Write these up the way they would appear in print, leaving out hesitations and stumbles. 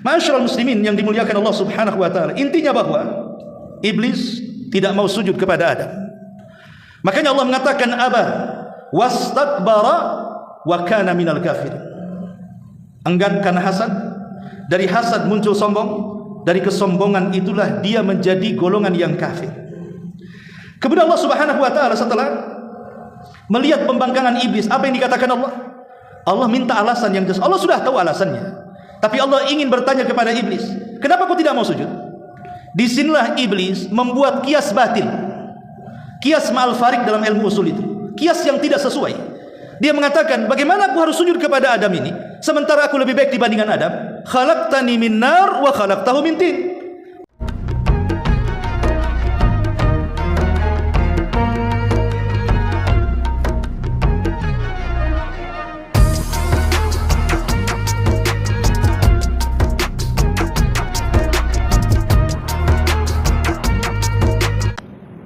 Ma'asyiral muslimin yang dimuliakan Allah Subhanahu wa taala, intinya bahwa iblis tidak mau sujud kepada Adam. Makanya Allah mengatakan aba wastakbara wa kana minal kafirin. Enggan karena hasad, dari hasad muncul sombong, dari kesombongan itulah dia menjadi golongan yang kafir. Kemudian Allah Subhanahu wa taala setelah melihat pembangkangan iblis, apa yang dikatakan Allah? Allah minta alasan yang jelas. Allah sudah tahu alasannya, tapi Allah ingin bertanya kepada iblis, kenapa kau tidak mau sujud? Disinilah iblis membuat kias batil, kias ma'al farik dalam ilmu usul itu, kias yang tidak sesuai. Dia mengatakan, bagaimana aku harus sujud kepada Adam ini, sementara aku lebih baik dibandingkan Adam? Khalaqtani min nar wa khalaqtahu min tin.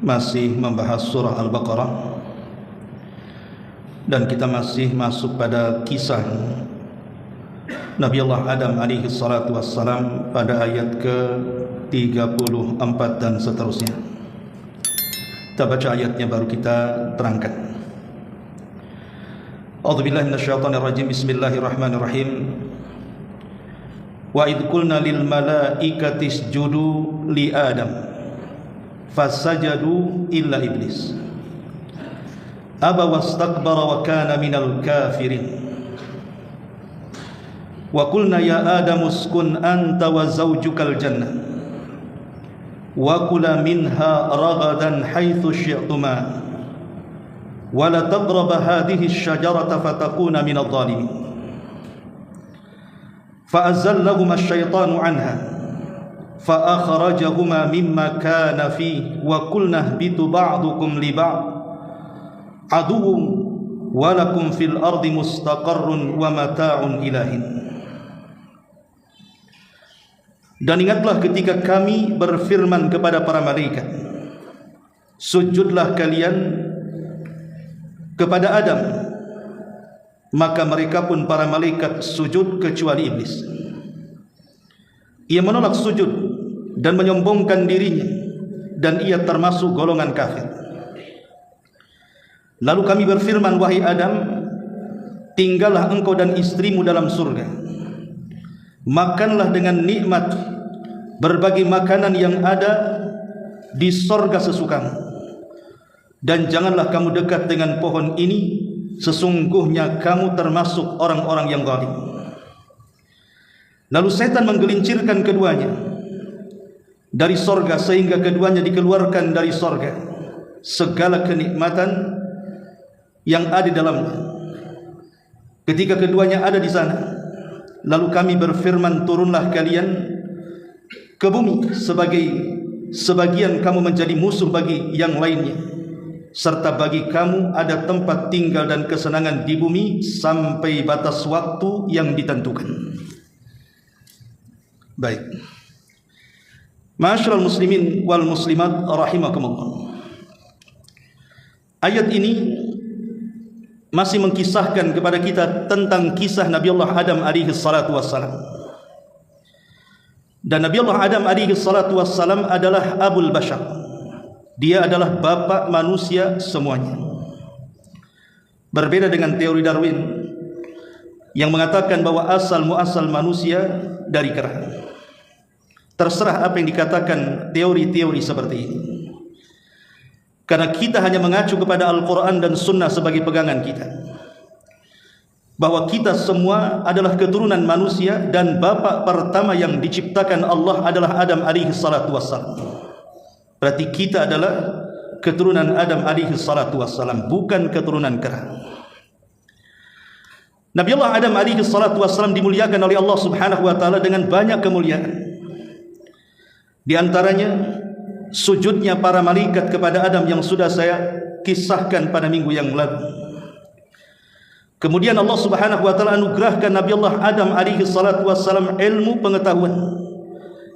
Masih membahas surah Al-Baqarah, dan kita masih masuk pada kisah Nabi Allah Adam alaihi salatu wassalam pada ayat ke-34 dan seterusnya. Kita baca ayatnya baru kita terangkan. A'udzubillahi minasyaitonir rajim. Bismillahirrahmanirrahim. Wa idh qulna lil malaikati isjudu li Adam fasajadu illa iblis aba wastakbara wa kana minal kafirin. Wa qulna ya Adam uskun anta wa zawjukal jannah wa kula minha ragadan haitsu syi'tuma wa la taqraba hadhihi asy-syajarata fatakuna minadh dhalimin. Fa azallahuma asy-syaitanu anha fa akhrajahuma mimma kana fi wa qulna ihbitu ba'dukum li ba'd aduwwun wa lakum fil ardi mustaqarrun wa mata'un ilahin. Dan ingatlah ketika kami berfirman kepada para malaikat, sujudlah kalian kepada Adam, maka mereka pun para malaikat sujud kecuali iblis. Ia menolak sujud dan menyombongkan dirinya, dan ia termasuk golongan kafir. Lalu kami berfirman, wahai Adam, tinggallah engkau dan istrimu dalam surga, makanlah dengan nikmat berbagai makanan yang ada di surga sesukamu, dan janganlah kamu dekat dengan pohon ini, sesungguhnya kamu termasuk orang-orang yang zalim. Lalu setan menggelincirkan keduanya dari sorga sehingga keduanya dikeluarkan dari sorga, segala kenikmatan yang ada di dalamnya. Ketika keduanya ada di sana, lalu kami berfirman, turunlah kalian ke bumi sebagian kamu menjadi musuh bagi yang lainnya, serta bagi kamu ada tempat tinggal dan kesenangan di bumi sampai batas waktu yang ditentukan. Baik, ma'asyiral muslimin wal muslimat rahimakumullah. Ayat ini masih mengkisahkan kepada kita tentang kisah Nabi Allah Adam alaihi salatu wassalam. Dan Nabi Allah Adam alaihi salatu wassalam adalah abul bashar. Dia adalah bapak manusia semuanya. Berbeda dengan teori Darwin yang mengatakan bahwa asal muasal manusia dari kera. Terserah apa yang dikatakan teori-teori seperti ini, karena kita hanya mengacu kepada Al-Quran dan Sunnah sebagai pegangan kita, bahwa kita semua adalah keturunan manusia dan bapak pertama yang diciptakan Allah adalah Adam alaihi salatu wassalam. Berarti kita adalah keturunan Adam alaihi salatu wassalam, bukan keturunan kera. Nabi Allah Adam alaihi salatu wassalam dimuliakan oleh Allah Subhanahu wa taala dengan banyak kemuliaan. Di antaranya sujudnya para malaikat kepada Adam yang sudah saya kisahkan pada minggu yang lalu. Kemudian Allah Subhanahu wa taala anugerahkan Nabi Allah Adam alaihi salatu wassalam ilmu pengetahuan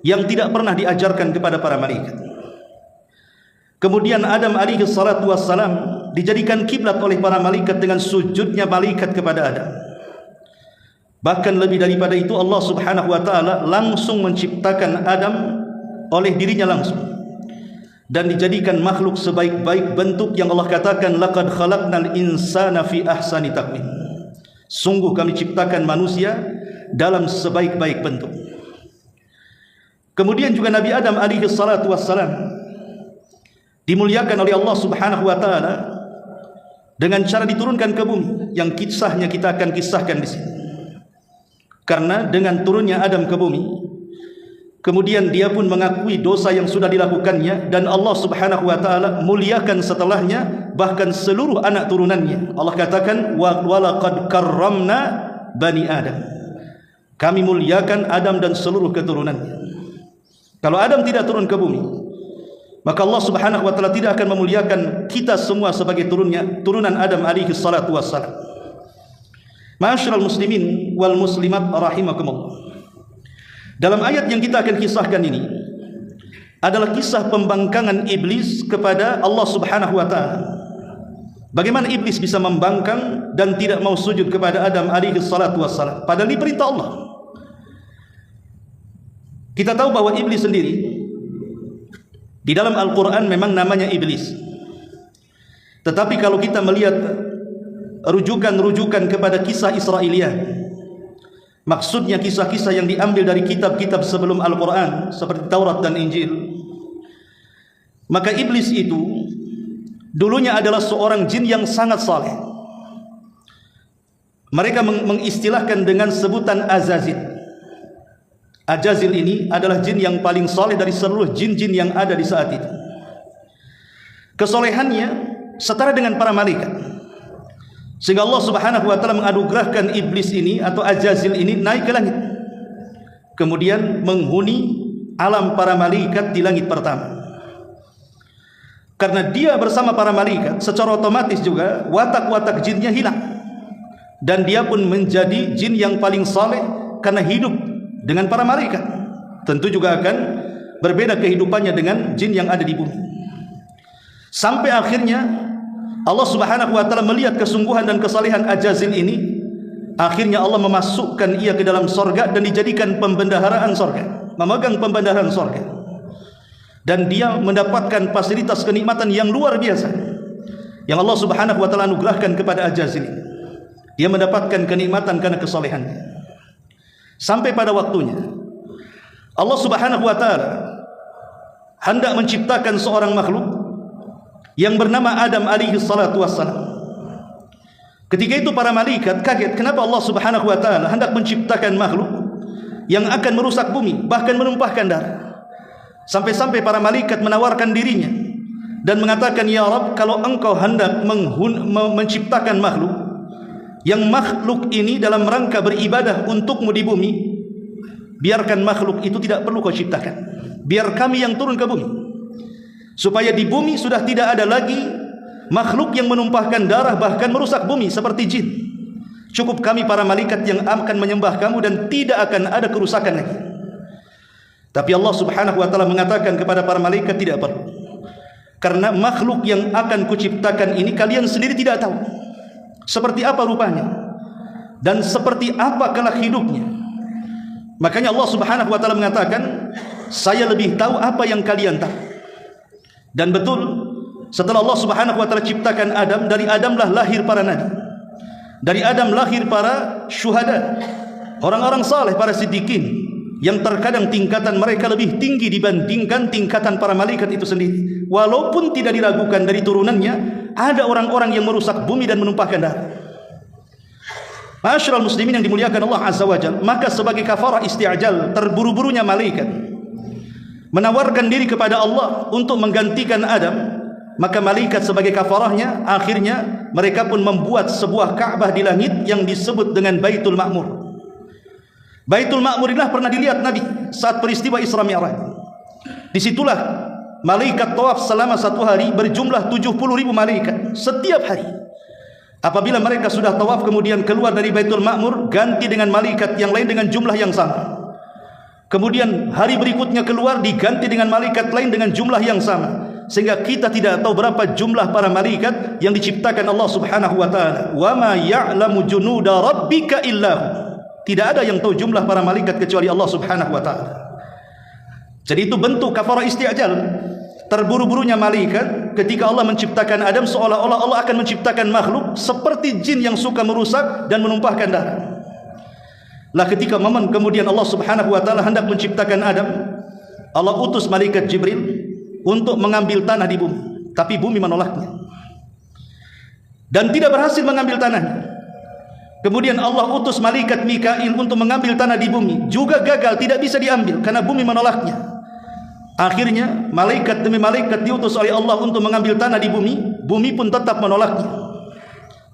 yang tidak pernah diajarkan kepada para malaikat. Kemudian Adam alaihi salatu wassalam dijadikan kiblat oleh para malaikat dengan sujudnya malaikat kepada Adam. Bahkan lebih daripada itu, Allah Subhanahu wa taala langsung menciptakan Adam oleh dirinya langsung, dan dijadikan makhluk sebaik-baik bentuk yang Allah katakan, laqad khalaqnal insana fi ahsani taqwim. Sungguh kami ciptakan manusia dalam sebaik-baik bentuk. Kemudian juga Nabi Adam alaihi salatu wassalam dimuliakan oleh Allah Subhanahu wa taala dengan cara diturunkan ke bumi, yang kisahnya kita akan kisahkan di sini. Karena dengan turunnya Adam ke bumi, kemudian dia pun mengakui dosa yang sudah dilakukannya, dan Allah Subhanahu wa taala muliakan setelahnya bahkan seluruh anak turunannya. Allah katakan, walaqad karramna bani Adam. Kami muliakan Adam dan seluruh keturunannya. Kalau Adam tidak turun ke bumi, maka Allah Subhanahu wa taala tidak akan memuliakan kita semua sebagai turunan Adam alaihi salatu wassalam. Ma'asyiral muslimin wal muslimat rahimakumullah. Dalam ayat yang kita akan kisahkan ini adalah kisah pembangkangan iblis kepada Allah Subhanahu wa taala. Bagaimana iblis bisa membangkang dan tidak mau sujud kepada Adam alaihi salatu wassalam, padahal ini perintah Allah. Kita tahu bahwa iblis sendiri di dalam Al-Quran memang namanya iblis, tetapi kalau kita melihat rujukan-rujukan kepada kisah Israiliyat, maksudnya kisah-kisah yang diambil dari kitab-kitab sebelum Al-Quran seperti Taurat dan Injil, maka iblis itu dulunya adalah seorang jin yang sangat saleh. Mereka mengistilahkan dengan sebutan Azazil. Azazil ini adalah jin yang paling saleh dari seluruh jin-jin yang ada di saat itu. Kesolehannya setara dengan para malaikat, sehingga Allah Subhanahu wa taala menganugerahkan iblis ini atau Azazil ini naik ke langit, kemudian menghuni alam para malaikat di langit pertama. Karena dia bersama para malaikat, secara otomatis juga watak-watak jinnya hilang, dan dia pun menjadi jin yang paling saleh karena hidup dengan para malaikat. Tentu juga akan berbeda kehidupannya dengan jin yang ada di bumi. Sampai akhirnya Allah Subhanahu wa taala melihat kesungguhan dan kesalehan Azazil ini, akhirnya Allah memasukkan ia ke dalam sorga dan dijadikan pembendaharaan sorga, memegang pembendaharaan sorga, dan dia mendapatkan fasilitas kenikmatan yang luar biasa yang Allah Subhanahu wa taala anugerahkan kepada Azazil. Dia mendapatkan kenikmatan karena kesalehannya. Sampai pada waktunya Allah Subhanahu wa taala hendak menciptakan seorang makhluk yang bernama Adam alaihi salatu wassalam. Ketika itu para malaikat kaget, kenapa Allah Subhanahu wa taala hendak menciptakan makhluk yang akan merusak bumi, bahkan menumpahkan darah. Sampai-sampai para malaikat menawarkan dirinya dan mengatakan, ya Rabb, kalau engkau hendak menciptakan makhluk, yang makhluk ini dalam rangka beribadah untukmu di bumi, biarkan makhluk itu tidak perlu kau ciptakan, biar kami yang turun ke bumi, supaya di bumi sudah tidak ada lagi makhluk yang menumpahkan darah bahkan merusak bumi seperti jin. Cukup kami para malaikat yang akan menyembah kamu dan tidak akan ada kerusakan lagi. Tapi Allah Subhanahu wa taala mengatakan kepada para malaikat, tidak perlu, karena makhluk yang akan kuciptakan ini kalian sendiri tidak tahu seperti apa rupanya dan seperti apa kelak hidupnya. Makanya Allah Subhanahu wa taala mengatakan, saya lebih tahu apa yang kalian tahu. Dan betul, setelah Allah Subhanahu wa taala ciptakan Adam, dari Adamlah lahir para nabi, dari Adam lahir para syuhada, orang-orang saleh, para siddiqin, yang terkadang tingkatan mereka lebih tinggi dibandingkan tingkatan para malaikat itu sendiri. Walaupun tidak diragukan dari turunannya ada orang-orang yang merusak bumi dan menumpahkan darah. Ma'asyiral muslimin yang dimuliakan Allah Azza wa Jalla, maka sebagai kafarah isti'jal, terburu-burunya malaikat menawarkan diri kepada Allah untuk menggantikan Adam, maka malaikat sebagai kafarahnya, akhirnya mereka pun membuat sebuah Ka'bah di langit yang disebut dengan Baitul Ma'mur. Baitul Ma'mur inilah pernah dilihat Nabi saat peristiwa Isra Mi'raj. Disitulah malaikat tawaf selama 1 hari berjumlah 70.000 malaikat setiap hari. Apabila mereka sudah tawaf kemudian keluar dari Baitul Ma'mur, ganti dengan malaikat yang lain dengan jumlah yang sama. Kemudian hari berikutnya keluar, diganti dengan malaikat lain dengan jumlah yang sama, sehingga kita tidak tahu berapa jumlah para malaikat yang diciptakan Allah Subhanahu wa taala. Wa ma ya'lamu junuda rabbika illahu. Tidak ada yang tahu jumlah para malaikat kecuali Allah Subhanahu wa taala. Jadi itu bentuk kafarah isti'jal. Terburu-burunya malaikat ketika Allah menciptakan Adam, seolah-olah Allah akan menciptakan makhluk seperti jin yang suka merusak dan menumpahkan darah. Lah ketika momen kemudian Allah Subhanahu wa taala hendak menciptakan Adam, Allah utus malaikat Jibril untuk mengambil tanah di bumi, tapi bumi menolaknya dan tidak berhasil mengambil tanahnya. Kemudian Allah utus malaikat Mikail untuk mengambil tanah di bumi, juga gagal, tidak bisa diambil karena bumi menolaknya. Akhirnya malaikat demi malaikat diutus oleh Allah untuk mengambil tanah di bumi, bumi pun tetap menolaknya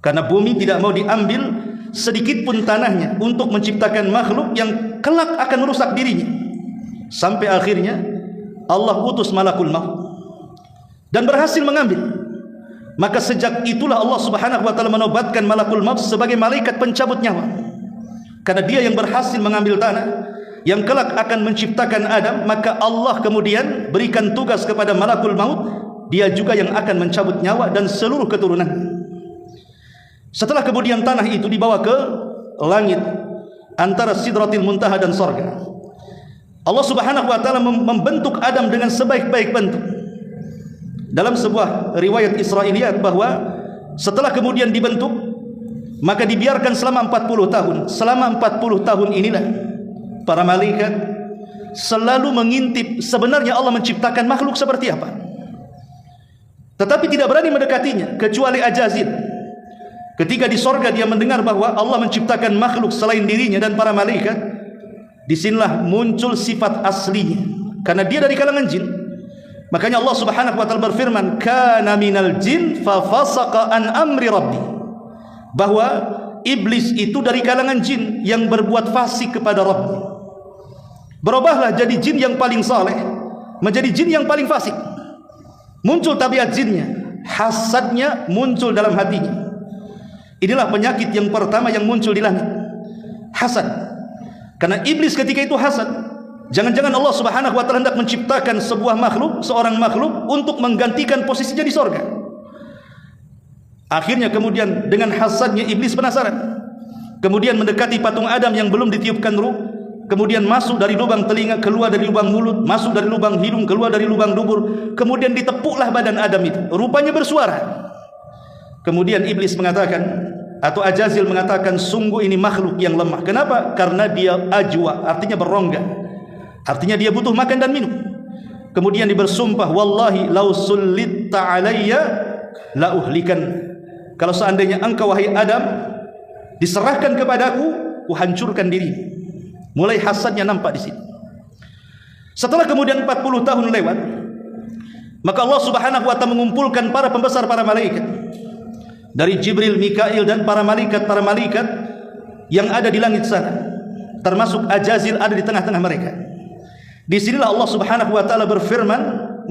karena bumi tidak mau diambil sedikit pun tanahnya untuk menciptakan makhluk yang kelak akan merusak dirinya. Sampai akhirnya Allah utus malakul maut dan berhasil mengambil. Maka sejak itulah Allah Subhanahu wa taala menobatkan malakul maut sebagai malaikat pencabut nyawa, karena dia yang berhasil mengambil tanah yang kelak akan menciptakan Adam. Maka Allah kemudian berikan tugas kepada malakul maut, dia juga yang akan mencabut nyawa dan seluruh keturunan. Setelah kemudian tanah itu dibawa ke langit antara Sidratil Muntaha dan sorga, Allah Subhanahu wa taala membentuk Adam dengan sebaik-baik bentuk. Dalam sebuah riwayat Israiliyat bahwa setelah kemudian dibentuk, maka dibiarkan selama 40 tahun. Selama 40 tahun inilah para malaikat selalu mengintip sebenarnya Allah menciptakan makhluk seperti apa, tetapi tidak berani mendekatinya kecuali Ajazil. Ketika di sorga dia mendengar bahwa Allah menciptakan makhluk selain dirinya dan para malaikat, disinilah muncul sifat aslinya, karena dia dari kalangan jin. Makanya Allah Subhanahu wa taala berfirman, kana minal jin fa fasaqa an amri rabbi, bahwa iblis itu dari kalangan jin yang berbuat fasik kepada Rabb. Berubahlah jadi jin yang paling saleh menjadi jin yang paling fasik. Muncul tabiat jinnya, hasadnya muncul dalam hatinya. Inilah penyakit yang pertama yang muncul di langit, hasad. Karena iblis ketika itu hasad. Jangan-jangan Allah Subhanahu wa taala hendak menciptakan sebuah makhluk, seorang makhluk untuk menggantikan posisinya di sorga. Akhirnya kemudian dengan hasadnya iblis penasaran, kemudian mendekati patung Adam yang belum ditiupkan ruh, kemudian masuk dari lubang telinga, keluar dari lubang mulut, masuk dari lubang hidung, keluar dari lubang dubur, kemudian ditepuklah badan Adam itu, rupanya bersuara. Kemudian iblis mengatakan, atau Ajazil mengatakan, sungguh ini makhluk yang lemah. Kenapa? Karena dia ajwa, artinya berongga, artinya dia butuh makan dan minum. Kemudian dia bersumpah, wallahi lau sulitta alayya la uhlikan, kalau seandainya engkau wahai Adam diserahkan kepadaku, kuhancurkan diri. Mulai hasadnya nampak di sini. Setelah kemudian 40 tahun lewat, maka Allah Subhanahu wa taala mengumpulkan para pembesar para malaikat dari Jibril, Mikail dan para malaikat yang ada di langit sana, termasuk Ajazil ada di tengah-tengah mereka. Di sinilah Allah Subhanahu wa taala berfirman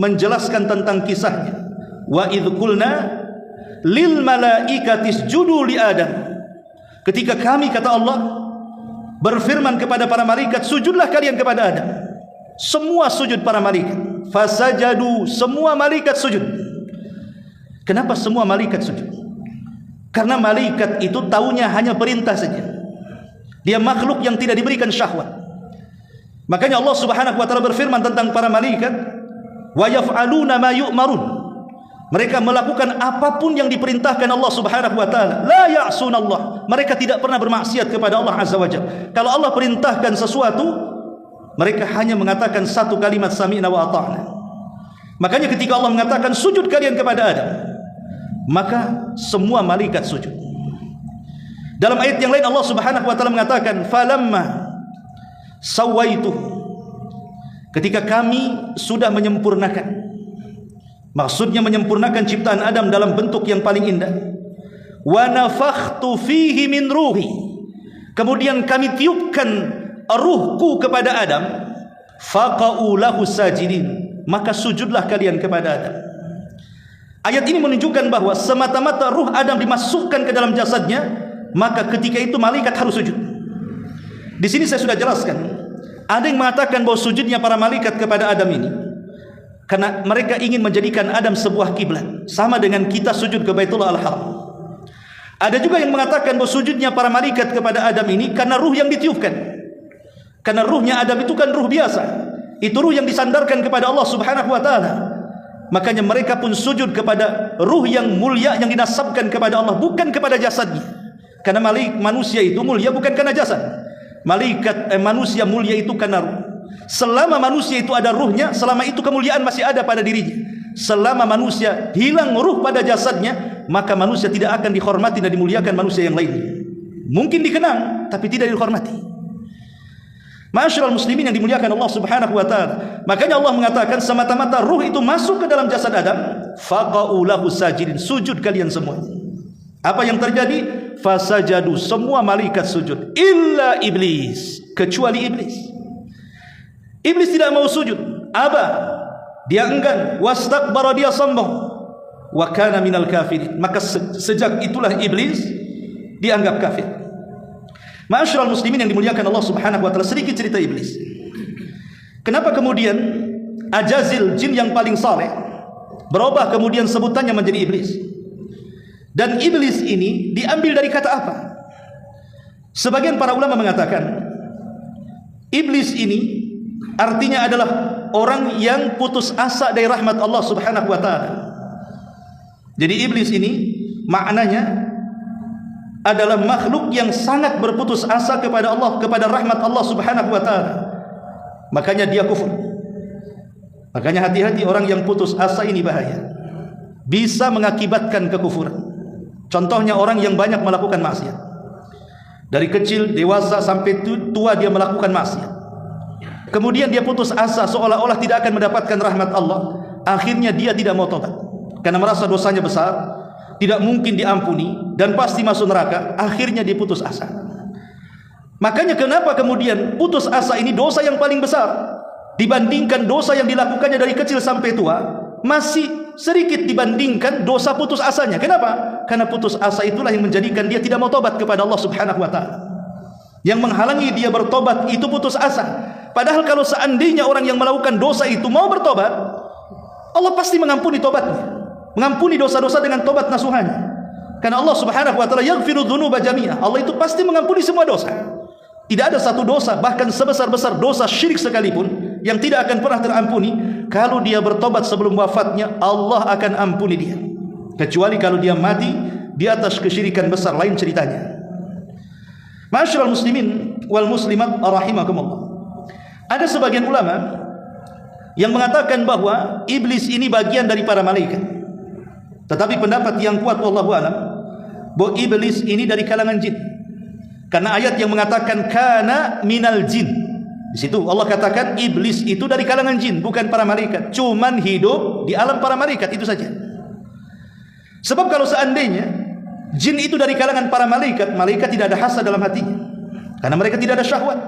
menjelaskan tentang kisahnya. Wa idz qulna lil malaikati isjudu li Adam. Ketika kami, kata Allah, berfirman kepada para malaikat, sujudlah kalian kepada Adam. Semua sujud para malaikat. Fasajadu, semua malaikat sujud. Kenapa semua malaikat sujud? Karena malaikat itu taunya hanya perintah saja. Dia makhluk yang tidak diberikan syahwat. Makanya Allah Subhanahu wa taala berfirman tentang para malaikat, wa yaf'aluna ma yu'marun. Mereka melakukan apapun yang diperintahkan Allah Subhanahu wa taala. La ya'sunallah. Mereka tidak pernah bermaksiat kepada Allah Azza wa Jalla. Kalau Allah perintahkan sesuatu, mereka hanya mengatakan satu kalimat sami'na wa ata'na. Makanya ketika Allah mengatakan sujud kalian kepada Adam, maka semua malaikat sujud. Dalam ayat yang lain Allah Subhanahu wa taala mengatakan, falamma sawaitu, ketika kami sudah menyempurnakan, maksudnya menyempurnakan ciptaan Adam dalam bentuk yang paling indah, wa nafakhtu fihi min ruhi, kemudian kami tiupkan ruhku kepada Adam, faqa'u lahu sajidin, maka sujudlah kalian kepada Adam. Ayat ini menunjukkan bahwa semata-mata ruh Adam dimasukkan ke dalam jasadnya, maka ketika itu malaikat harus sujud. Di sini saya sudah jelaskan, ada yang mengatakan bahwa sujudnya para malaikat kepada Adam ini karena mereka ingin menjadikan Adam sebuah kiblat, sama dengan kita sujud ke Baitullah Al-Haram. Ada juga yang mengatakan bahwa sujudnya para malaikat kepada Adam ini karena ruh yang ditiupkan. Karena ruhnya Adam itu kan ruh biasa. Itu ruh yang disandarkan kepada Allah Subhanahu wa taala. Makanya mereka pun sujud kepada ruh yang mulia yang dinasabkan kepada Allah, bukan kepada jasadnya. Karena manusia itu mulia bukan karena jasad. Manusia mulia itu karena ruh. Selama manusia itu ada ruhnya, selama itu kemuliaan masih ada pada dirinya. Selama manusia hilang ruh pada jasadnya, maka manusia tidak akan dihormati dan dimuliakan manusia yang lainnya. Mungkin dikenang, tapi tidak dihormati. Ma'asyiral muslimin yang dimuliakan Allah Subhanahu wa taala. Makanya Allah mengatakan semata-mata ruh itu masuk ke dalam jasad Adam, faqa'u lahu sajidin, sujud kalian semua. Apa yang terjadi? Fasajadu, semua malaikat sujud, illa iblis, kecuali iblis. Iblis tidak mau sujud, aba, dia enggan, wastakbara, dia sombong, wa kana minal kafirin. Maka sejak itulah iblis dianggap kafir. Ma'asyiral muslimin yang dimuliakan Allah Subhanahu wa taala, sedikit cerita iblis. Kenapa kemudian Ajazil, jin yang paling saleh, berubah kemudian sebutannya menjadi iblis? Dan iblis ini diambil dari kata apa? Sebagian para ulama mengatakan iblis ini artinya adalah orang yang putus asa dari rahmat Allah Subhanahu wa taala. Jadi iblis ini maknanya adalah makhluk yang sangat berputus asa kepada Allah, kepada rahmat Allah Subhanahu wa taala. Makanya dia kufur. Makanya hati-hati, orang yang putus asa ini bahaya. Bisa mengakibatkan kekufuran. Contohnya orang yang banyak melakukan maksiat. Dari kecil, dewasa sampai tua dia melakukan maksiat. Kemudian dia putus asa seolah-olah tidak akan mendapatkan rahmat Allah. Akhirnya dia tidak mau tobat karena merasa dosanya besar, tidak mungkin diampuni dan pasti masuk neraka. Akhirnya dia putus asa. Makanya kenapa kemudian putus asa ini dosa yang paling besar dibandingkan dosa yang dilakukannya dari kecil sampai tua, masih sedikit dibandingkan dosa putus asanya. Kenapa? Karena putus asa itulah yang menjadikan dia tidak mau tobat kepada Allah Subhanahu wa taala. Yang menghalangi dia bertobat itu putus asa. Padahal kalau seandainya orang yang melakukan dosa itu mau bertobat, Allah pasti mengampuni tobatnya, mengampuni dosa-dosa dengan tobat nasuhannya. Karena Allah Subhanahu wa taala yaghfiru dzunuba jami'ah. Allah itu pasti mengampuni semua dosa. Tidak ada satu dosa, bahkan sebesar-besar dosa syirik sekalipun, yang tidak akan pernah terampuni. Kalau dia bertobat sebelum wafatnya, Allah akan ampuni dia. Kecuali kalau dia mati di atas kesyirikan besar, lain ceritanya. Ma'asyiral muslimin wal muslimat rahimakumullah. Ada sebagian ulama yang mengatakan bahwa iblis ini bagian dari para malaikat. Tetapi pendapat yang kuat wallahu alam, bahwa iblis ini dari kalangan jin. Karena ayat yang mengatakan kana minal jin, di situ Allah katakan iblis itu dari kalangan jin, bukan para malaikat. Cuman hidup di alam para malaikat, itu saja. Sebab kalau seandainya jin itu dari kalangan para malaikat, malaikat tidak ada hasad dalam hatinya, karena mereka tidak ada syahwat.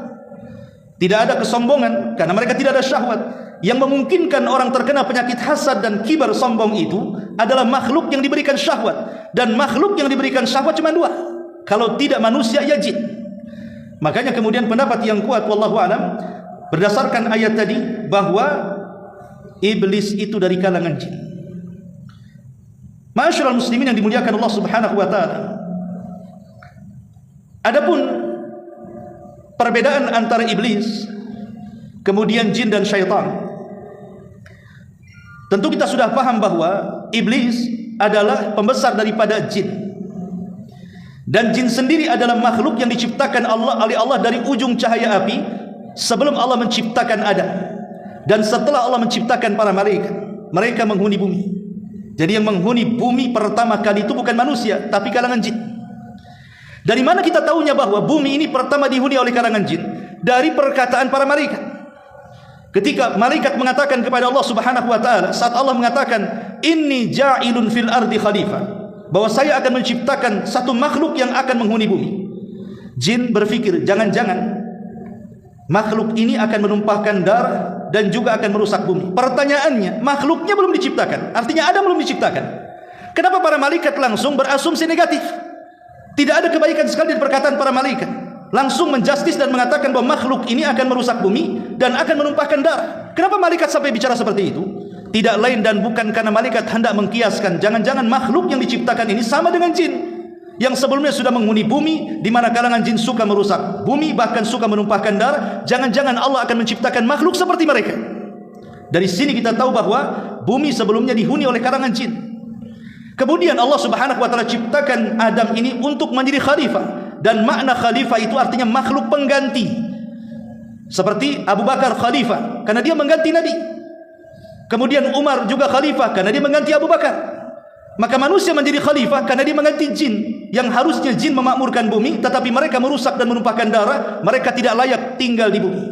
Tidak ada kesombongan, karena mereka tidak ada syahwat. Yang memungkinkan orang terkena penyakit hasad dan kibar sombong itu adalah makhluk yang diberikan syahwat. Dan makhluk yang diberikan syahwat cuma dua, kalau tidak manusia ya jin. Makanya kemudian pendapat yang kuat wallahu alam, berdasarkan ayat tadi, bahwa iblis itu dari kalangan jin. Ma'asyiral muslimin yang dimuliakan Allah Subhanahu wa taala. Adapun perbedaan antara iblis kemudian jin dan syaitan, tentu kita sudah paham bahwa iblis adalah pembesar daripada jin. Dan jin sendiri adalah makhluk yang diciptakan oleh Allah dari ujung cahaya api sebelum Allah menciptakan Adam. Dan setelah Allah menciptakan para malaikat, mereka menghuni bumi. Jadi yang menghuni bumi pertama kali itu bukan manusia, tapi kalangan jin. Dari mana kita tahunya bahwa bumi ini pertama dihuni oleh kalangan jin? Dari perkataan para malaikat. Ketika malaikat mengatakan kepada Allah Subhanahu wa taala, saat Allah mengatakan inni ja'ilun fil ardi khalifah, bahwa saya akan menciptakan satu makhluk yang akan menghuni bumi, jin berpikir jangan-jangan makhluk ini akan menumpahkan darah dan juga akan merusak bumi. Pertanyaannya, makhluknya belum diciptakan, artinya Adam belum diciptakan. Kenapa para malaikat langsung berasumsi negatif? Tidak ada kebaikan sekali di perkataan para malaikat. Langsung menjustis dan mengatakan bahwa makhluk ini akan merusak bumi dan akan menumpahkan darah. Kenapa malaikat sampai bicara seperti itu? Tidak lain dan bukan karena malaikat hendak mengkiaskan, jangan-jangan makhluk yang diciptakan ini sama dengan jin yang sebelumnya sudah menghuni bumi, di mana kalangan jin suka merusak bumi, bahkan suka menumpahkan darah. Jangan-jangan Allah akan menciptakan makhluk seperti mereka. Dari sini kita tahu bahwa bumi sebelumnya dihuni oleh kalangan jin. Kemudian Allah Subhanahu wa taala ciptakan Adam ini untuk menjadi khalifah, dan makna khalifah itu artinya makhluk pengganti. Seperti Abu Bakar khalifah karena dia mengganti Nabi. Kemudian Umar juga khalifah karena dia mengganti Abu Bakar. Maka manusia menjadi khalifah karena dia mengganti jin. Yang harusnya jin memakmurkan bumi, tetapi mereka merusak dan menumpahkan darah. Mereka tidak layak tinggal di bumi.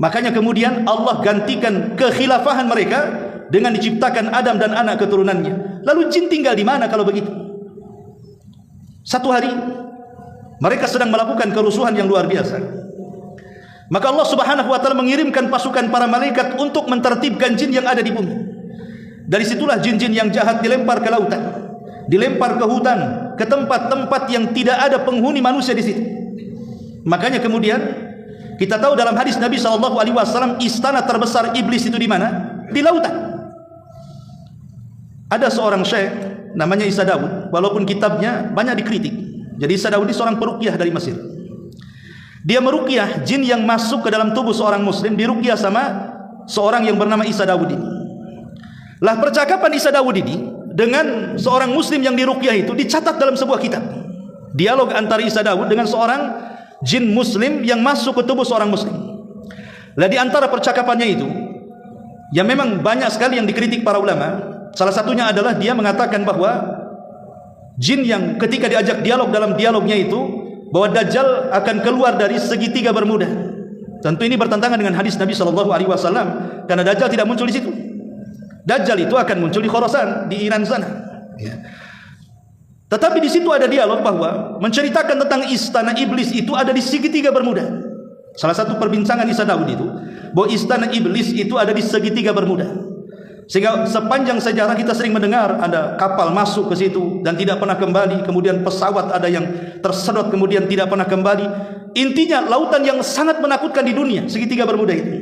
Makanya kemudian Allah gantikan kekhilafahan mereka dengan diciptakan Adam dan anak keturunannya. Lalu jin tinggal di mana kalau begitu? Satu hari mereka sedang melakukan kerusuhan yang luar biasa. Maka Allah Subhanahu wa taala mengirimkan pasukan para malaikat untuk mentertibkan jin yang ada di bumi. Dari situlah jin-jin yang jahat dilempar ke lautan, dilempar ke hutan, ke tempat-tempat yang tidak ada penghuni manusia di situ. Makanya kemudian kita tahu dalam hadis Nabi SAW, istana terbesar iblis itu di mana? Di lautan. Ada seorang syekh namanya Isa Daud, walaupun kitabnya banyak dikritik. Jadi Isa Daud ini seorang peruqyah dari Mesir. Dia meruqyah jin yang masuk ke dalam tubuh seorang muslim, diruqyah sama seorang yang bernama Isa Daud ini. Lah percakapan Isa Daud ini dengan seorang muslim yang diruqyah itu dicatat dalam sebuah kitab. Dialog antara Isa Daud dengan seorang jin muslim yang masuk ke tubuh seorang muslim. Lah di antara percakapannya itu, ya memang banyak sekali yang dikritik para ulama. Salah satunya adalah dia mengatakan bahwa jin yang ketika diajak dialog dalam dialognya itu, bahwa Dajjal akan keluar dari segitiga bermuda. Tentu ini bertentangan dengan hadis Nabi SAW, karena Dajjal tidak muncul di situ. Dajjal itu akan muncul di Khorasan, di Iran sana. Ya. Tetapi di situ ada dialog bahwa menceritakan tentang istana iblis itu ada di segitiga bermuda. Salah satu perbincangan Isa Daud itu, bahwa istana iblis itu ada di segitiga bermuda. Sehingga sepanjang sejarah kita sering mendengar ada kapal masuk ke situ dan tidak pernah kembali, kemudian pesawat ada yang tersedot kemudian tidak pernah kembali. Intinya lautan yang sangat menakutkan di dunia, segitiga bermuda itu.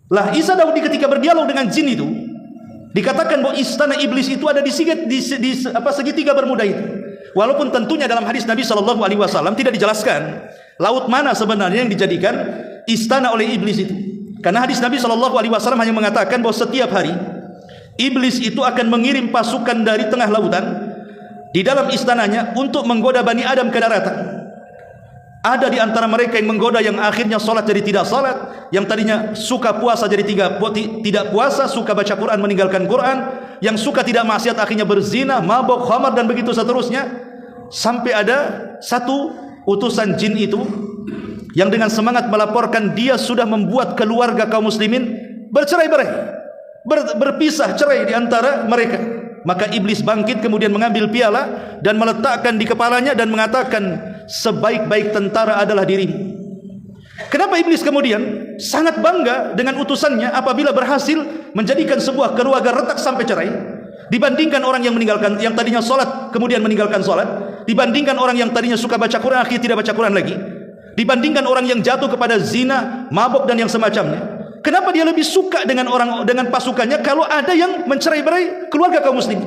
Lah Isa Daud ketika berdialog dengan jin itu dikatakan bahwa istana iblis itu ada di segitiga bermuda itu. Walaupun tentunya dalam hadis Nabi SAW tidak dijelaskan laut mana sebenarnya yang dijadikan istana oleh iblis itu. Karena hadis Nabi SAW hanya mengatakan bahwa setiap hari iblis itu akan mengirim pasukan dari tengah lautan di dalam istananya untuk menggoda Bani Adam ke daratan. Ada di antara mereka yang menggoda yang akhirnya sholat jadi tidak sholat, yang tadinya suka puasa jadi tidak puasa, suka baca Quran meninggalkan Quran, yang suka tidak maksiat akhirnya berzina, mabok, khamar dan begitu seterusnya. Sampai ada satu utusan jin itu yang dengan semangat melaporkan dia sudah membuat keluarga kaum muslimin bercerai-berai, berpisah cerai di antara mereka. Maka iblis bangkit kemudian mengambil piala dan meletakkan di kepalanya dan mengatakan, sebaik-baik tentara adalah dirimu. Kenapa iblis kemudian sangat bangga dengan utusannya apabila berhasil menjadikan sebuah keluarga retak sampai cerai, dibandingkan orang yang meninggalkan, yang tadinya sholat kemudian meninggalkan sholat, dibandingkan orang yang tadinya suka baca Quran akhirnya tidak baca Quran lagi, dibandingkan orang yang jatuh kepada zina, mabuk dan yang semacamnya. Kenapa dia lebih suka dengan pasukannya kalau ada yang mencerai-berai keluarga kaum muslim?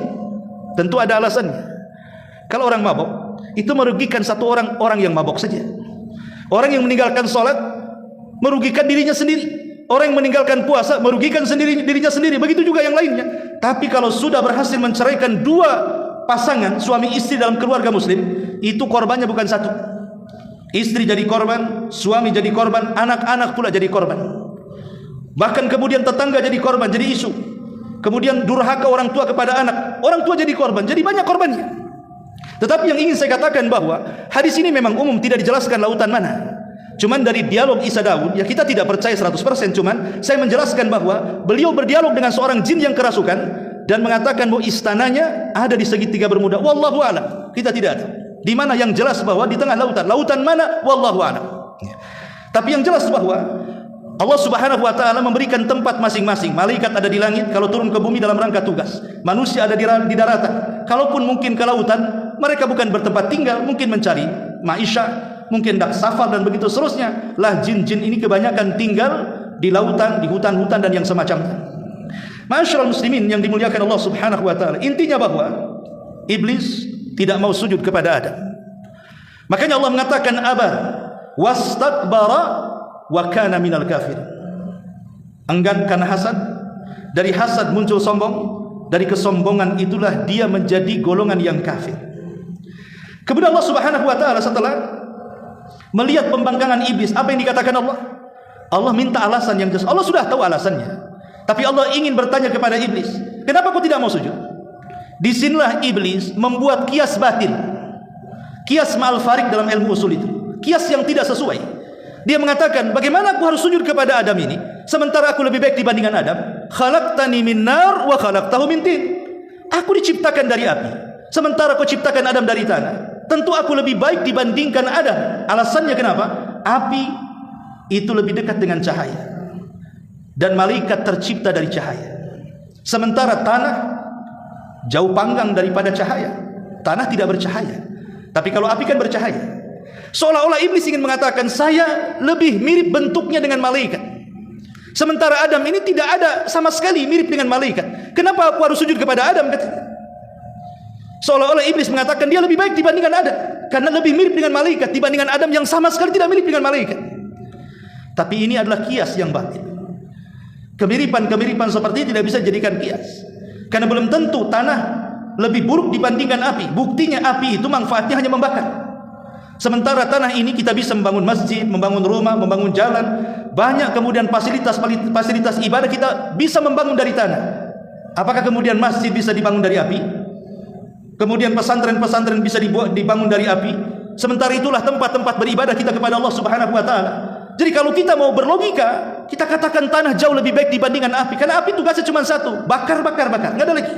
Tentu ada alasannya. Kalau orang mabuk itu merugikan satu orang yang mabuk saja. Orang yang meninggalkan sholat merugikan dirinya sendiri. Orang yang meninggalkan puasa merugikan dirinya sendiri. Begitu juga yang lainnya. Tapi kalau sudah berhasil menceraikan dua pasangan suami istri dalam keluarga muslim, itu korbannya bukan satu. Istri jadi korban, suami jadi korban, anak-anak pula jadi korban. Bahkan kemudian tetangga jadi korban, jadi isu. Kemudian durhaka orang tua kepada anak, orang tua jadi korban, jadi banyak korbannya. Tetapi yang ingin saya katakan bahwa hadis ini memang umum, tidak dijelaskan lautan mana. Cuman dari dialog Isa Daud, ya kita tidak percaya 100%, cuman saya menjelaskan bahwa beliau berdialog dengan seorang jin yang kerasukan dan mengatakan bahwa istananya ada di segitiga bermuda. Wallahu a'lam, kita tidak ada. Di mana yang jelas bahwa di tengah lautan. Lautan mana? Wallahu a'lam. Tapi yang jelas bahwa Allah Subhanahu wa taala memberikan tempat masing-masing. Malaikat ada di langit kalau turun ke bumi dalam rangka tugas. Manusia ada di daratan. Kalaupun mungkin ke lautan, mereka bukan bertempat tinggal, mungkin mencari maisha, mungkin dak safar dan begitu seterusnya. Lah jin-jin ini kebanyakan tinggal di lautan, di hutan-hutan dan yang semacamnya. Ma'asyiral muslimin yang dimuliakan Allah Subhanahu wa taala. Intinya bahwa iblis tidak mau sujud kepada Adam. Makanya Allah mengatakan aba wastakbara wa kana minal kafir. Enggan karena hasad, dari hasad muncul sombong, dari kesombongan itulah dia menjadi golongan yang kafir. Kemudian Allah Subhanahu wa taala setelah melihat pembangkangan iblis, apa yang dikatakan Allah? Allah minta alasan yang jelas. Allah sudah tahu alasannya, tapi Allah ingin bertanya kepada iblis, kenapa kau tidak mau sujud? Disinilah iblis membuat kias batil, kias ma'al farik dalam ilmu usul itu, kias yang tidak sesuai. Dia mengatakan, bagaimana aku harus sujud kepada Adam ini sementara aku lebih baik dibandingkan Adam? Khalaqtani min nar wa khalaqtahu min tin. Aku diciptakan dari api, sementara kau ciptakan Adam dari tanah. Tentu aku lebih baik dibandingkan Adam. Alasannya kenapa? Api itu lebih dekat dengan cahaya, dan malaikat tercipta dari cahaya, sementara tanah jauh panggang daripada cahaya. Tanah tidak bercahaya, tapi kalau api kan bercahaya. Seolah-olah iblis ingin mengatakan, saya lebih mirip bentuknya dengan malaikat, sementara Adam ini tidak ada sama sekali mirip dengan malaikat. Kenapa aku harus sujud kepada Adam? Seolah-olah iblis mengatakan dia lebih baik dibandingkan Adam, karena lebih mirip dengan malaikat dibandingkan Adam yang sama sekali tidak mirip dengan malaikat. Tapi ini adalah kias yang batil. Kemiripan-kemiripan seperti ini tidak bisa dijadikan kias, karena belum tentu tanah lebih buruk dibandingkan api. Buktinya api itu manfaatnya hanya membakar, sementara tanah ini kita bisa membangun masjid, membangun rumah, membangun jalan, banyak kemudian fasilitas ibadah kita bisa membangun dari tanah. Apakah kemudian masjid bisa dibangun dari api? Kemudian pesantren-pesantren bisa dibangun dari api? Sementara itulah tempat-tempat beribadah kita kepada Allah Subhanahu wa taala. Jadi kalau kita mau berlogika, kita katakan tanah jauh lebih baik dibandingkan api, karena api tugasnya cuma satu, bakar, nggak ada lagi.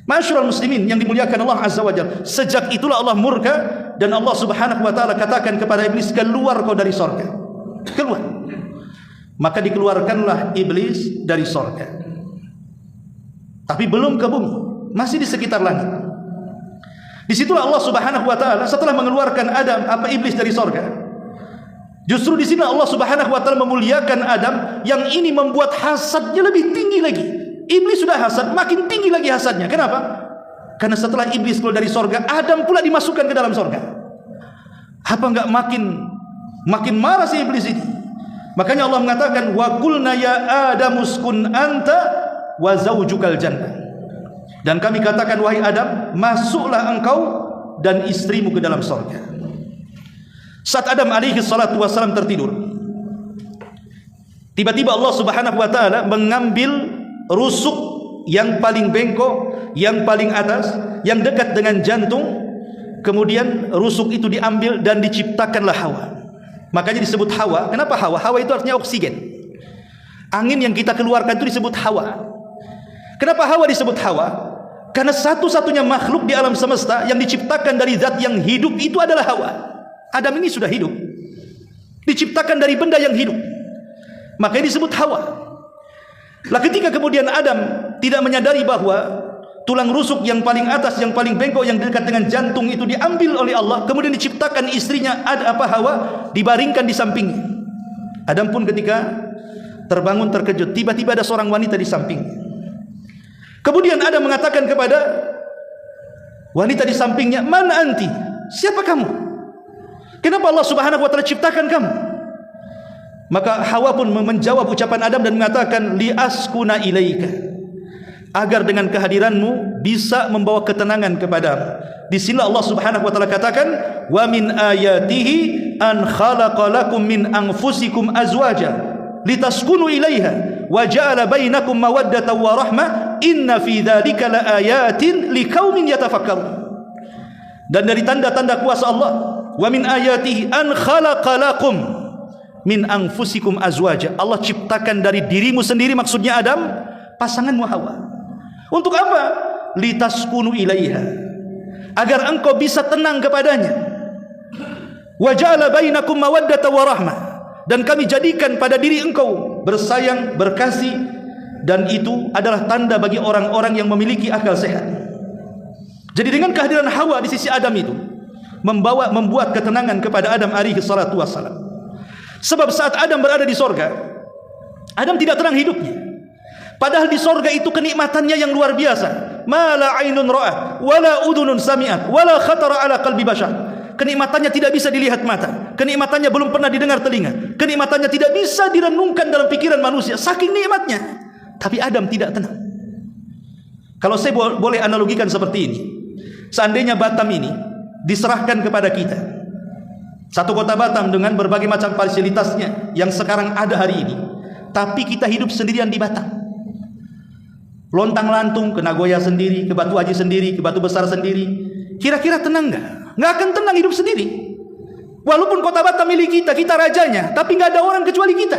Masyarul muslimin yang dimuliakan Allah Azza wa Jalla, sejak itulah Allah murka, dan Allah Subhanahu wa taala katakan kepada iblis, keluar kau dari sorga, keluar. Maka dikeluarkanlah iblis dari sorga, tapi belum ke bumi, masih di sekitar langit. Disitulah Allah Subhanahu wa taala setelah mengeluarkan iblis dari sorga, justru di sini Allah Subhanahu wa taala memuliakan Adam, yang ini membuat hasadnya lebih tinggi lagi. Iblis sudah hasad, makin tinggi lagi hasadnya. Kenapa? Karena setelah iblis keluar dari sorga, Adam pula dimasukkan ke dalam sorga. Apa enggak makin marah si iblis ini? Makanya Allah mengatakan, wa qulna ya Adam uskun anta wa zaujukal jannah. Dan kami katakan, wahai Adam, masuklah engkau dan istrimu ke dalam sorga. Saat Adam alaihi salatu wassalam tertidur, tiba-tiba Allah Subhanahu wa taala mengambil rusuk yang paling bengkok, yang paling atas, yang dekat dengan jantung. Kemudian rusuk itu diambil dan diciptakanlah Hawa. Makanya disebut Hawa. Kenapa Hawa? Hawa itu artinya oksigen. Angin yang kita keluarkan itu disebut Hawa. Kenapa Hawa disebut Hawa? Karena satu-satunya makhluk di alam semesta yang diciptakan dari zat yang hidup itu adalah Hawa. Adam ini sudah hidup, diciptakan dari benda yang hidup, makanya disebut Hawa. Lah ketika kemudian Adam tidak menyadari bahwa tulang rusuk yang paling atas, yang paling bengkok, yang dekat dengan jantung itu diambil oleh Allah, kemudian diciptakan istrinya Hawa, dibaringkan di sampingnya. Adam pun ketika terbangun terkejut, tiba-tiba ada seorang wanita di sampingnya. Kemudian Adam mengatakan kepada wanita di sampingnya, "Man anti? Siapa kamu? Kenapa Allah Subhanahu wa taala ciptakan kamu?" Maka Hawa pun menjawab ucapan Adam dan mengatakan, "Li askuna ilaika." Agar dengan kehadiranmu bisa membawa ketenangan kepadamu. Di sini Allah Subhanahu wa taala katakan, "Wa min ayatihi an khalaqa lakum min anfusikum azwaja litaskunu ilaiha wa ja'ala bainakum mawaddatan wa rahmah inna fi dzalika laayatin liqaumin yatafakkarun." Dan dari tanda-tanda kuasa Allah, wa min ayatihi an khalaqa lakum min anfusikum azwaja. Allah ciptakan dari dirimu sendiri, maksudnya Adam, pasanganmu Hawa. Untuk apa? Litaskunu ilaiha, agar engkau bisa tenang kepadanya. Wa ja'ala bainakum mawaddatan wa rahmah, dan kami jadikan pada diri engkau bersayang, berkasih, dan itu adalah tanda bagi orang-orang yang memiliki akal sehat. Jadi dengan kehadiran Hawa di sisi Adam itu membuat ketenangan kepada Adam alaihi salatu wassalam. Sebab saat Adam berada di sorga, Adam tidak tenang hidupnya. Padahal di sorga itu kenikmatannya yang luar biasa. Ma la ainun ra'at, wala udhunun sami'at, wala khatara ala qalbi bashar. Kenikmatannya tidak bisa dilihat mata, kenikmatannya belum pernah didengar telinga, kenikmatannya tidak bisa direnungkan dalam pikiran manusia, saking nikmatnya. Tapi Adam tidak tenang. Kalau saya boleh analogikan seperti ini, seandainya Batam ini diserahkan kepada kita, satu kota Batam dengan berbagai macam fasilitasnya yang sekarang ada hari ini, tapi kita hidup sendirian di Batam, lontang-lantung ke Nagoya sendiri, ke Batu Haji sendiri, ke Batu Besar sendiri, kira-kira tenang nggak? Nggak akan tenang hidup sendiri. Walaupun kota Batam milik kita, kita rajanya, tapi nggak ada orang kecuali kita.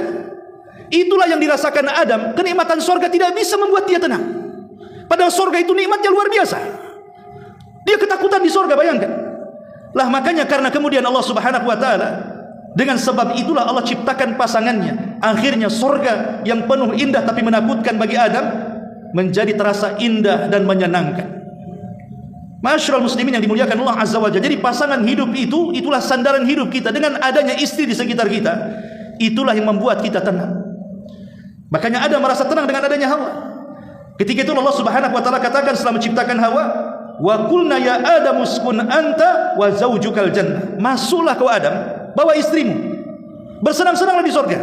Itulah yang dirasakan Adam. Kenikmatan sorga tidak bisa membuat dia tenang. Padahal sorga itu nikmatnya luar biasa. Dia ketakutan di sorga, bayangkan. Lah makanya karena kemudian Allah Subhanahu Wa Taala, dengan sebab itulah Allah ciptakan pasangannya. Akhirnya sorga yang penuh indah tapi menakutkan bagi Adam menjadi terasa indah dan menyenangkan. Masyarul muslimin yang dimuliakan Allah Azza wa Jalla. Jadi pasangan hidup itu, itulah sandaran hidup kita. Dengan adanya istri di sekitar kita, itulah yang membuat kita tenang. Makanya Adam merasa tenang dengan adanya Hawa. Ketika itu Allah Subhanahu wa taala katakan setelah menciptakan Hawa, wa qulna ya Adam uskun anta wa zaujukal jannah. Masuklah kau Adam, bawa istrimu, bersenang-senanglah di surga.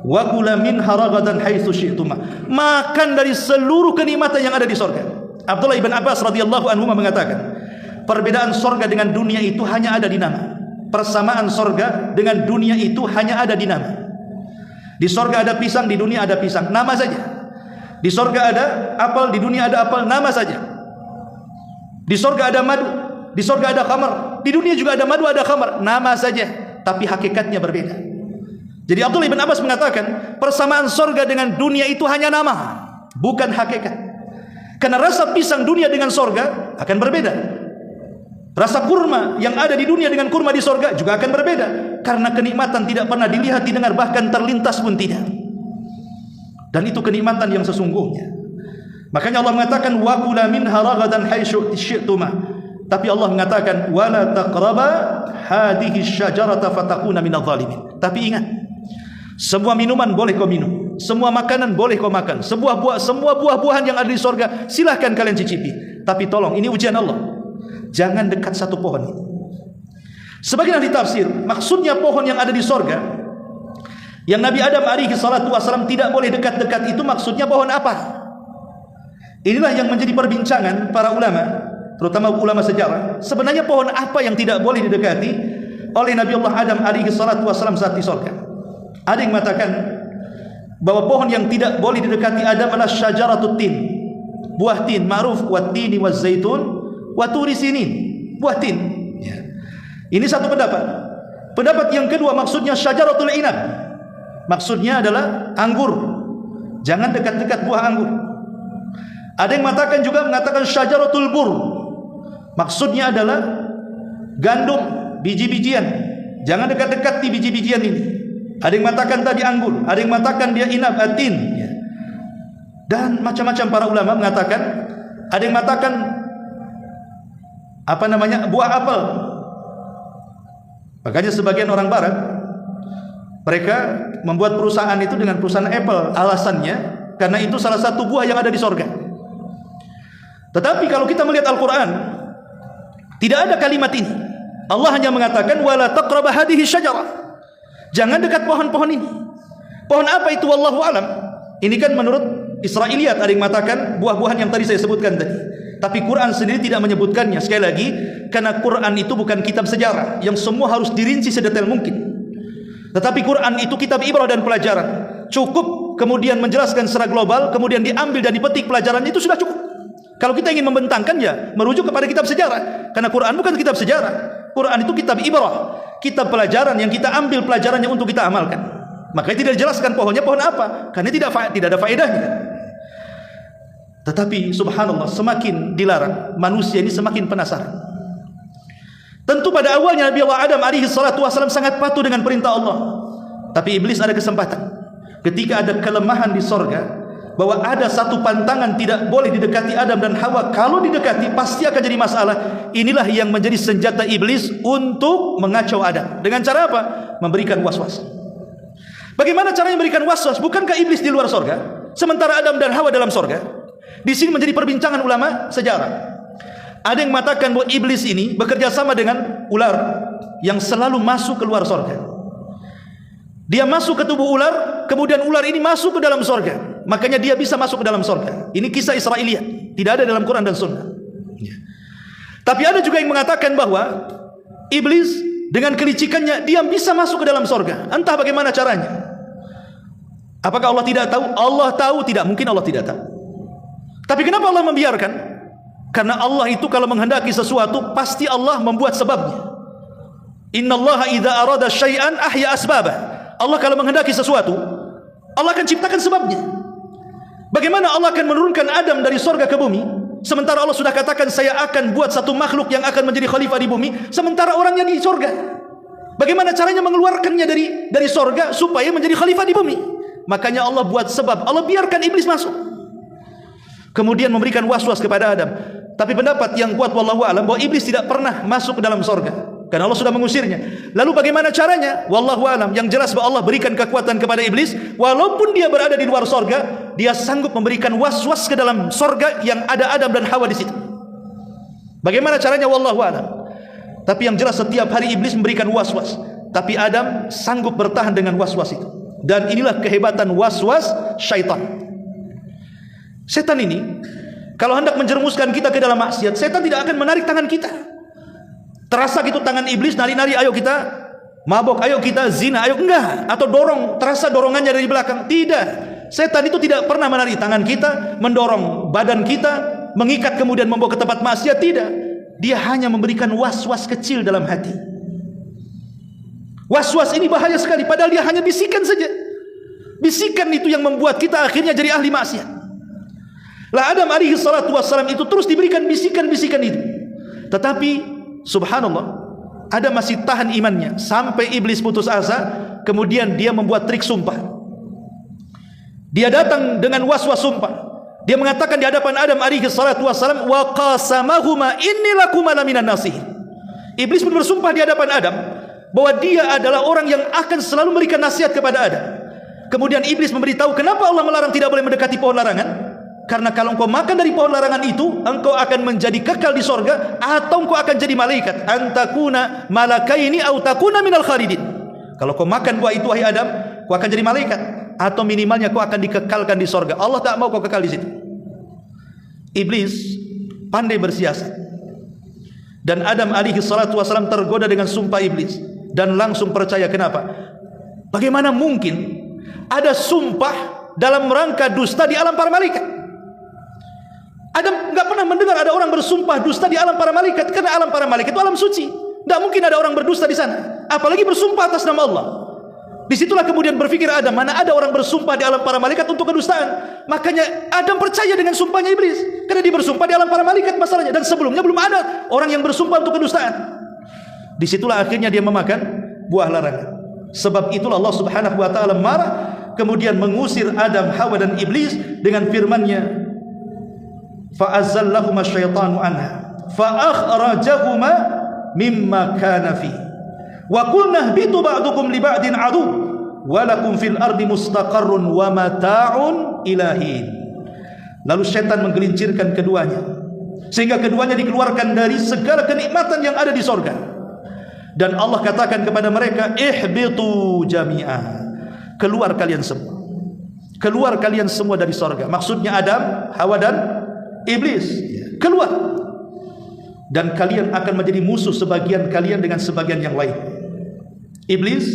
Wa kula minha ragadan haitsu syi'tuma. Makan dari seluruh kenikmatan yang ada di surga. Abdullah ibn Abbas radhiyallahu anhu mengatakan, perbedaan sorga dengan dunia itu hanya ada di nama. Persamaan sorga dengan dunia itu hanya ada di nama. Di sorga ada pisang, di dunia ada pisang, nama saja. Di sorga ada apel, di dunia ada apel, nama saja. Di sorga ada madu, di sorga ada khamar, di dunia juga ada madu, ada khamar, nama saja, tapi hakikatnya berbeda. Jadi Abdullah ibn Abbas mengatakan, persamaan sorga dengan dunia itu hanya nama, bukan hakikat. Karena rasa pisang dunia dengan sorga akan berbeda. Rasa kurma yang ada di dunia dengan kurma di sorga juga akan berbeda. Karena kenikmatan tidak pernah dilihat, didengar, bahkan terlintas pun tidak. Dan itu kenikmatan yang sesungguhnya. Makanya Allah mengatakan wa kula minha ragadan haitsu syi'tuma. Tapi Allah mengatakan wala taqraba hadhihi syajarata fatakuna minadh dhalimin. Tapi ingat, semua minuman boleh kau minum, semua makanan boleh kau makan, semua buah-buahan yang ada di sorga silahkan kalian cicipi. Tapi tolong, ini ujian Allah, jangan dekat satu pohon itu. Sebagian ahli tafsir, maksudnya pohon yang ada di sorga, yang Nabi Adam alaihi salatu wasallam tidak boleh dekat-dekat itu, maksudnya pohon apa? Inilah yang menjadi perbincangan para ulama, terutama ulama sejarah. Sebenarnya pohon apa yang tidak boleh didekati oleh Nabi Allah Adam alaihi salatu wasallam saat di sorga? Ada yang mengatakan bahwa pohon yang tidak boleh didekati Adam adalah syajaratut tin, buah tin, ma'ruf wat tini waz zaitun wa turi sinin, buah tin. Ya. Ini satu pendapat. Pendapat yang kedua maksudnya syajaratul inab, maksudnya adalah anggur. Jangan dekat-dekat buah anggur. Ada yang mengatakan syajaratul bur, maksudnya adalah gandum, biji-bijian. Jangan dekat-dekat di biji-bijian ini. Ada yang mengatakan tadi anggur, ada yang mengatakan dia inab, atin, ya. Dan macam-macam para ulama mengatakan. Ada yang mengatakan buah apel. Makanya sebagian orang barat, mereka membuat perusahaan itu dengan perusahaan Apple. Alasannya karena itu salah satu buah yang ada di sorga. Tetapi kalau kita melihat Al-Quran, tidak ada kalimat ini. Allah hanya mengatakan wala taqraba hadhihi syajarah. Jangan dekat pohon-pohon ini. Pohon apa itu? Wallahu alam. Ini kan menurut Israiliyat, ada yang mengatakan buah-buahan yang tadi saya sebutkan tadi. Tapi Quran sendiri tidak menyebutkannya. Sekali lagi, karena Quran itu bukan kitab sejarah yang semua harus dirinci sedetail mungkin. Tetapi Quran itu kitab ibrah dan pelajaran. Cukup kemudian menjelaskan secara global, kemudian diambil dan dipetik pelajarannya, itu sudah cukup. Kalau kita ingin membentangkan, ya merujuk kepada kitab sejarah. Karena Quran bukan kitab sejarah. Quran itu kitab ibrah, kitab pelajaran yang kita ambil pelajarannya untuk kita amalkan. Makanya tidak dijelaskan pohonnya pohon apa, karena tidak ada faedahnya. Tetapi subhanallah, semakin dilarang, manusia ini semakin penasaran. Tentu pada awalnya Nabi Allah Adam alaihi salatu wasallam sangat patuh dengan perintah Allah. Tapi iblis ada kesempatan. Ketika ada kelemahan di sorga, bahwa ada satu pantangan tidak boleh didekati Adam dan Hawa. Kalau didekati pasti akan jadi masalah. Inilah yang menjadi senjata iblis untuk mengacau Adam. Dengan cara apa? Memberikan was-was. Bagaimana caranya memberikan was-was? Bukankah iblis di luar sorga? sementara Adam dan Hawa dalam sorga. Di sini menjadi perbincangan ulama sejarah. Ada yang mengatakan bahwa iblis ini bekerja sama dengan ular yang selalu masuk keluar sorga. Dia masuk ke tubuh ular, kemudian ular ini masuk ke dalam sorga. Makanya dia bisa masuk ke dalam sorga. Ini kisah Israiliyat, tidak ada dalam Quran dan Sunnah. Tapi ada juga yang mengatakan bahwa iblis dengan kelicikannya dia bisa masuk ke dalam sorga. Entah bagaimana caranya. Apakah Allah tidak tahu? Allah tahu, tidak mungkin Allah tidak tahu. Tapi kenapa Allah membiarkan? Karena Allah itu kalau menghendaki sesuatu pasti Allah membuat sebabnya. Innallaha idza arada syai'an ahya asbabah. Allah kalau menghendaki sesuatu, Allah akan ciptakan sebabnya. Bagaimana Allah akan menurunkan Adam dari sorga ke bumi, sementara Allah sudah katakan saya akan buat satu makhluk yang akan menjadi khalifah di bumi, sementara orangnya di sorga. Bagaimana caranya mengeluarkannya dari sorga supaya menjadi khalifah di bumi? Makanya Allah buat sebab. Allah biarkan iblis masuk, kemudian memberikan was-was kepada Adam. Tapi pendapat yang kuat wallahu alam bahwa iblis tidak pernah masuk ke dalam sorga, karena Allah sudah mengusirnya. Lalu bagaimana caranya? Wallahu alam. Yang jelas bahwa Allah berikan kekuatan kepada iblis, walaupun dia berada di luar sorga, dia sanggup memberikan was-was ke dalam sorga yang ada Adam dan Hawa di situ. Bagaimana caranya? Wallahu alam. Tapi yang jelas setiap hari iblis memberikan was-was, tapi Adam sanggup bertahan dengan was-was itu. Dan inilah kehebatan was-was syaitan. Setan ini kalau hendak menjerumuskan kita ke dalam maksiat, setan tidak akan menarik tangan kita. Terasa gitu tangan iblis nari-nari, ayo kita mabok, ayo kita zina, ayo, enggak. Atau dorong, terasa dorongannya dari belakang. Tidak. Setan itu tidak pernah menarik tangan kita, mendorong badan kita, mengikat kemudian membawa ke tempat maksiat. Tidak. Dia hanya memberikan was-was kecil dalam hati. Was-was ini bahaya sekali, padahal dia hanya bisikan saja. Bisikan itu yang membuat kita akhirnya jadi ahli maksiat. Lah Adam alaihi salatu wassalam itu terus diberikan bisikan-bisikan itu. Tetapi subhanallah, Adam masih tahan imannya sampai iblis putus asa. Kemudian dia membuat trik sumpah. Dia datang dengan was-was sumpah. Dia mengatakan di hadapan Adam alaihi salatu wassalam, wa qasamahuma inni lakuma laminan nasihin. Iblis pun bersumpah di hadapan Adam bahwa dia adalah orang yang akan selalu memberikan nasihat kepada Adam. Kemudian iblis memberitahu kenapa Allah melarang tidak boleh mendekati pohon larangan. Karena kalau engkau makan dari pohon larangan itu, engkau akan menjadi kekal di sorga, atau engkau akan jadi malaikat. Antakuna malakaini au takuna minal khalidin. Kalau kau makan buah itu wahai Adam, kau akan jadi malaikat, atau minimalnya kau akan dikekalkan di sorga. Allah tak mau kau kekal di situ. Iblis pandai bersiasat, dan Adam alaihi salatu wasalam tergoda dengan sumpah iblis dan langsung percaya. Kenapa? Bagaimana mungkin ada sumpah dalam rangka dusta di alam para malaikat? Adam enggak pernah mendengar ada orang bersumpah dusta di alam para malaikat, karena alam para malaikat itu alam suci. Tidak mungkin ada orang berdusta di sana, apalagi bersumpah atas nama Allah. Disitulah kemudian berpikir Adam, mana ada orang bersumpah di alam para malaikat untuk kedustaan. Makanya Adam percaya dengan sumpahnya iblis, karena dia bersumpah di alam para malaikat masalahnya. Dan sebelumnya belum ada orang yang bersumpah untuk kedustaan. Disitulah akhirnya dia memakan buah larangan. Sebab itulah Allah subhanahu wa ta'ala marah, kemudian mengusir Adam, Hawa dan iblis dengan firman-Nya, fa'azzallahuma syaitanu anha fa'akhrajahuma mimma kana fi wa qulna ihbitu ba'dukum li ba'din adu wa lakum fil ardi mustaqarrun wa mata'un ilahin. Lalu syaitan menggelincirkan keduanya sehingga keduanya dikeluarkan dari segala kenikmatan yang ada di sorga. Dan Allah katakan kepada mereka, ihbitu jami'a, keluar kalian semua, keluar kalian semua dari sorga. Maksudnya Adam, Hawa dan iblis keluar, dan kalian akan menjadi musuh sebagian kalian dengan sebagian yang lain. Iblis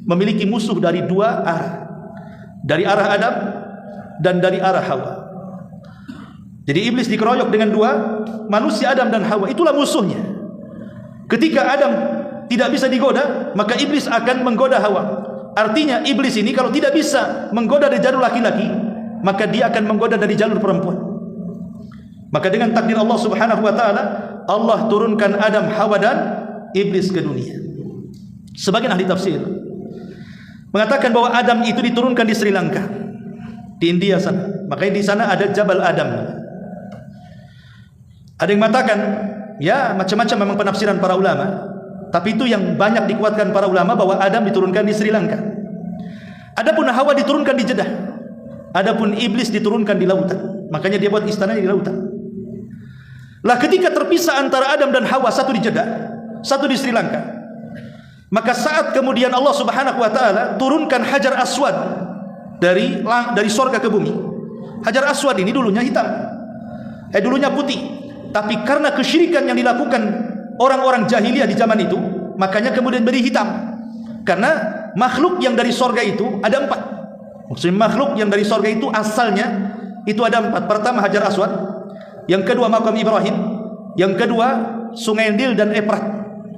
memiliki musuh dari dua arah, dari arah Adam dan dari arah Hawa. Jadi iblis dikeroyok dengan dua manusia, Adam dan Hawa. Itulah musuhnya. Ketika Adam tidak bisa digoda, maka iblis akan menggoda Hawa. Artinya iblis ini kalau tidak bisa menggoda dari jalur laki-laki, maka dia akan menggoda dari jalur perempuan. Maka dengan takdir Allah subhanahu wa ta'ala, Allah turunkan Adam, Hawa dan iblis ke dunia. Sebagian ahli tafsir mengatakan bahwa Adam itu diturunkan di Sri Lanka, di India sana. Makanya di sana ada Jabal Adam. Ada yang mengatakan, ya macam-macam memang penafsiran para ulama, tapi itu yang banyak dikuatkan para ulama bahwa Adam diturunkan di Sri Lanka. Adapun Hawa diturunkan di Jeddah. Adapun iblis diturunkan di lautan. Makanya dia buat istananya di lautan. Lah ketika terpisah antara Adam dan Hawa, satu di Jeddah, satu di Sri Lanka, maka saat kemudian Allah Subhanahu wa taala turunkan Hajar Aswad dari sorga ke bumi. Hajar Aswad ini dulunya hitam, dulunya putih, tapi karena kesyirikan yang dilakukan orang-orang jahiliyah di zaman itu, makanya kemudian menjadi hitam. Karena makhluk yang dari sorga itu ada 4. Maksudnya makhluk yang dari sorga itu asalnya itu ada 4. Pertama Hajar Aswad, yang kedua Maqam Ibrahim, yang kedua Sungai Nil dan Efrat.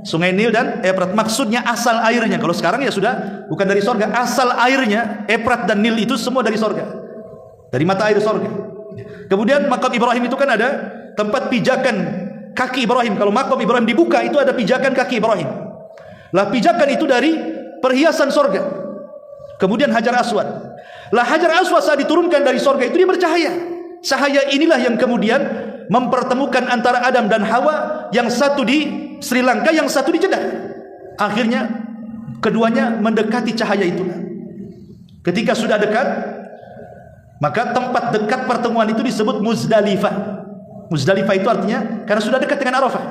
Sungai Nil dan Efrat maksudnya asal airnya. Kalau sekarang ya sudah bukan dari sorga, asal airnya Efrat dan Nil itu semua dari sorga, dari mata air sorga. Kemudian Maqam Ibrahim itu kan ada tempat pijakan kaki Ibrahim. Kalau Maqam Ibrahim dibuka itu ada pijakan kaki Ibrahim. Lah pijakan itu dari perhiasan sorga. Kemudian Hajar Aswad. Lah Hajar Aswad saat diturunkan dari sorga itu dia bercahaya. Cahaya inilah yang kemudian mempertemukan antara Adam dan Hawa, yang satu di Sri Lanka, yang satu di Jeddah. Akhirnya keduanya mendekati cahaya itulah. Ketika sudah dekat, maka tempat dekat pertemuan itu disebut Muzdalifah. Muzdalifah itu artinya karena sudah dekat dengan Arafah.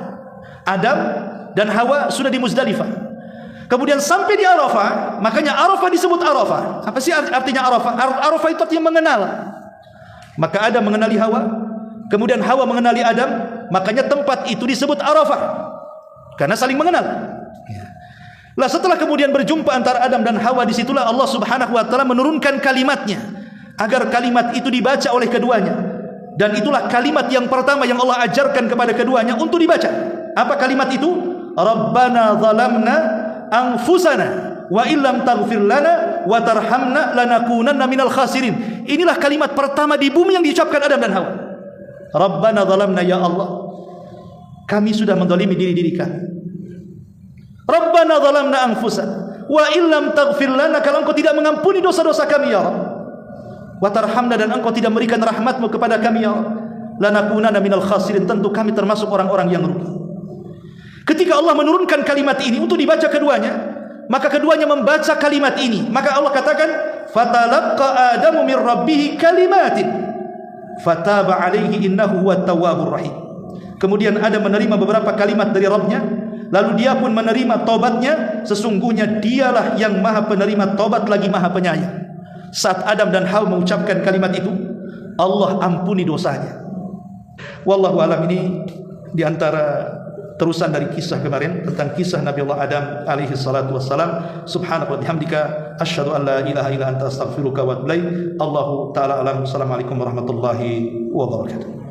Adam dan Hawa sudah di Muzdalifah. Kemudian sampai di Arafah, makanya Arafah disebut Arafah. Apa sih artinya Arafah? Arafah itu artinya mengenal. Maka Adam mengenali Hawa, kemudian Hawa mengenali Adam, makanya tempat itu disebut Arafah, karena saling mengenal. Lah setelah kemudian berjumpa antara Adam dan Hawa, disitulah Allah Subhanahu wa taala menurunkan kalimatnya, agar kalimat itu dibaca oleh keduanya. Dan itulah kalimat yang pertama yang Allah ajarkan kepada keduanya untuk dibaca. Apa kalimat itu? Rabbana zalamna anfusana wa illam taghfir lana wa tarhamna lanakunanna minal khasirin. Inilah kalimat pertama di bumi yang diucapkan Adam dan Hawa. Rabbana zalamna, ya Allah, kami sudah menzalimi diri kami. Rabbana zalamna anfusana wa illam taghfir lana, kalau engkau tidak mengampuni dosa-dosa kami ya Rabb, wa tarhamna, dan engkau tidak memberikan rahmatmu kepada kami ya Rabb, lanakunanna minal khasirin, tentu kami termasuk orang-orang yang rugi. Ketika Allah menurunkan kalimat ini untuk dibaca keduanya, maka keduanya membaca kalimat ini. Maka Allah katakan, fatalaqqa Adamu min rabbih kalimatin fataba alaihi innahu huwat tawwabur rahim. Kemudian Adam menerima beberapa kalimat dari Rabbnya, lalu dia pun menerima tobatnya, sesungguhnya dialah yang maha penerima tobat lagi maha penyayang. Saat Adam dan Hawa mengucapkan kalimat itu, Allah ampuni dosanya. Wallahu alam. Ini diantara terusan dari kisah kemarin tentang kisah Nabi Allah Adam alaihi salatu wassalam. Subhanaka wa bihamdika asyhadu an la ilaha illa anta astaghfiruka wa atubu ilaik. Allahu taala alam. Assalamualaikum warahmatullahi wabarakatuh.